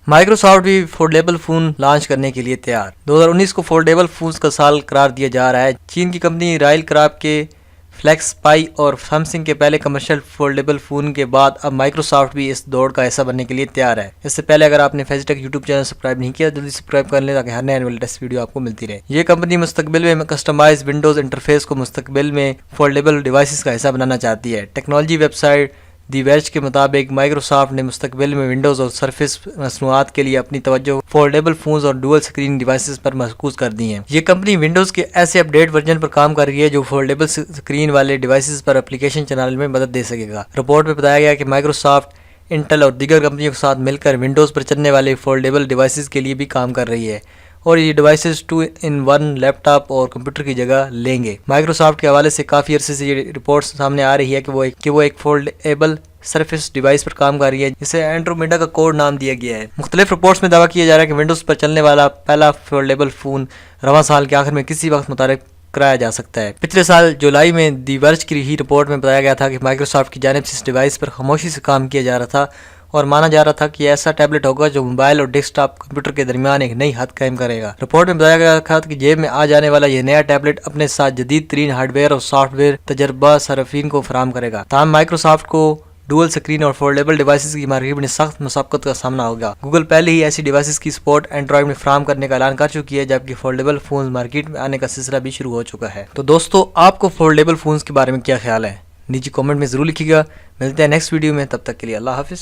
Microsoft بھی foldable phone launch کرنے کے لیے تیار۔ 2019 کو فولڈیبل فونز کا سال قرار دیا جا رہا ہے۔ چین کی کمپنی رائل کرافٹ کے فلیکس پائی اور سیمسنگ کے پہلے کمرشل فولڈیبل فون کے بعد اب مائکروسافٹ بھی اس دوڑ کا حصہ بننے کے لیے تیار ہے۔ اس سے پہلے اگر آپ نے فیزی ٹیک یوٹیوب چینل سبسکرائب نہیں کیا جلدی سبسکرائب کر لیں تاکہ ہر نئے لیٹسٹ ویڈیو آپ کو ملتی رہے۔ یہ کمپنی مستقبل میں کسٹمائز ونڈوز انٹرفیس کو مستقبل میں فولڈیبل ڈیوائسز کا حصہ بنانا چاہتی ہے۔ ٹیکنالوجی ویب سائٹ دی ویرج کے مطابق مائکروسافٹ نے مستقبل میں ونڈوز اور سرفیس مصنوعات کے لیے اپنی توجہ فولڈیبل فونز اور ڈوئل سکرین ڈیوائسز پر مرکوز کر دی ہے۔ یہ کمپنی ونڈوز کے ایسے اپ ڈیٹ ورژن پر کام کر رہی ہے جو فولڈیبل سکرین والے ڈیوائسز پر اپلیکیشن چلانے میں مدد دے سکے گا۔ رپورٹ میں بتایا گیا کہ مائکروسافٹ انٹل اور دیگر کمپنیوں کے ساتھ مل کر ونڈوز پر چلنے والے فولڈیبل ڈیوائسز کے لیے بھی کام کر رہی ہے اور یہ ڈیوائسز 2-in-1 لیپ ٹاپ اور کمپیوٹر کی جگہ لیں گے۔ مائکروسافٹ کے حوالے سے کافی عرصے سے یہ رپورٹ سامنے آ رہی ہے کہ وہ ایک فولڈیبل سرفیس ڈیوائس پر کام کر رہی ہے جسے اینڈرومیڈا کا کوڈ نام دیا گیا ہے۔ مختلف رپورٹس میں دعویٰ کیا جا رہا ہے کہ ونڈوز پر چلنے والا پہلا فولڈیبل فون رواں سال کے آخر میں کسی وقت متعارف کرایا جا سکتا ہے۔ پچھلے سال جولائی میں دی ورج کی ہی رپورٹ میں بتایا گیا تھا کہ مائکروسافٹ کی جانب سے اس ڈیوائس پر خاموشی سے کام کیا جا رہا تھا اور مانا جا رہا تھا کہ یہ ایسا ٹیبلٹ ہوگا جو موبائل اور ڈیسک ٹاپ کمپیوٹر کے درمیان ایک نئی حد قائم کرے گا۔ رپورٹ میں بتایا گیا تھا کہ جیب میں آ جانے والا یہ نیا ٹیبلٹ اپنے ساتھ جدید ترین ہارڈ ویئر اور سافٹ ویئر تجربہ صارفین کو فراہم کرے گا۔ تاہم مائکروسافٹ کو ڈوئل سکرین اور فولڈیبل ڈیوائسز کی مارکیٹ میں سخت مسابقت کا سامنا ہوگا۔ گوگل پہلے ہی ایسی ڈیوائسز کی سپورٹ اینڈرائیڈ میں فراہم کرنے کا اعلان کر چکی ہے جبکہ فولڈیبل فونز مارکیٹ میں آنے کا سلسلہ بھی شروع ہو چکا ہے۔ تو دوستو آپ کو فولڈیبل فونز کے بارے میں کیا خیال ہے؟ نیچے کامنٹ میں ضرور لکھیے گا۔ ملتے ہیں نیکسٹ ویڈیو میں، تب تک کے لیے اللہ حافظ۔